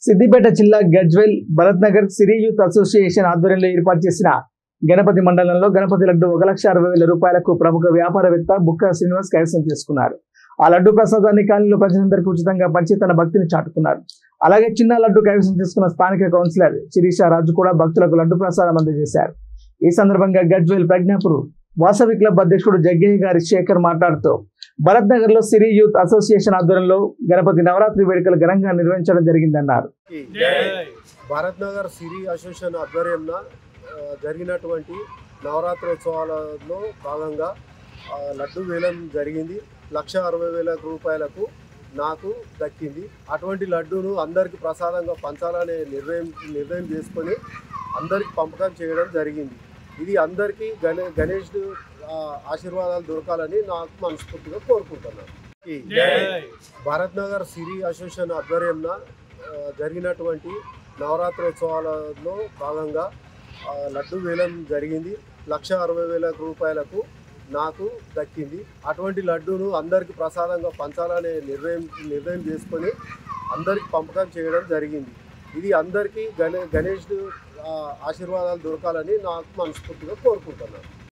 సిద్దిపేట జిల్లా గజ్వేల్ భరత్ నగర్ సిరి youth association ఆధ్వర్యంలో ఏర్పాటు చేసిన గణపతి మండలంలో గణపతి లడ్డు 1,60,000 రూపాయలకు ప్రముఖ వ్యాపారవేత్త బుక్క శ్రీనివాస్ కైవసం చేసుకున్నారు. ఆ లడ్డు ప్రసాదాన్ని కాలనీలో ప్రజలందరికీ ఉచితంగా పంచి తన భక్తిని చాటుకున్నారు. అలాగే చిన్న లడ్డు కైవసం చేసుకున్న స్థానిక కౌన్సిలర్ శిరీష రాజు కూడా భక్తులకు లడ్డు ప్రసాదం అందజేశారు. ఈ సందర్భంగా గజ్వేల్ ప్రజ్ఞాపూర్ వాసవి క్లబ్ అధ్యక్షుడు జగ్గయ్య గారి శేఖర్ మాట్లాడుతూ భరత్ నగర్ లో సిరి యూత్ అసోసియేషన్ ఆధ్వర్యంలో గణపతి నవరాత్రి వేడుకలు ఘనంగా నిర్వహించడం జరిగిందన్నారు. భరత్ నగర్ సిరి అసోసియేషన్ ఆధ్వర్యంలో జరిగినటువంటి నవరాత్రోత్సవాలలో భాగంగా లడ్డు వేలం జరిగింది. 1,60,000 రూపాయలకు నాకు దక్కింది. అటువంటి లడ్డూను అందరికీ ప్రసాదంగా పంచాలనే నిర్ణయం చేసుకొని అందరికి పంపకం చేయడం జరిగింది. ఇది అందరికీ గణేష్ ఆశీర్వాదాలు దొరకాలని నాకు మనస్ఫూర్తిగా కోరుకుంటున్నాను. భరత్ నగర్ సిరి అసోసియేషన్ ఆధ్వర్యంలో జరిగినటువంటి నవరాత్రోత్సవాలలో భాగంగా లడ్డు వేలం జరిగింది. 1,60,000 రూపాయలకు నాకు దక్కింది. అటువంటి లడ్డూను అందరికీ ప్రసాదంగా పంచాలనే నిర్ణయం చేసుకొని అందరికి పంపకం చేయడం జరిగింది. ఇది అందరికీ గణేష్ ఆశీర్వాదాలు దొరకాలని నాకు మనస్ఫూర్తిగా కోరుకుంటున్నాను.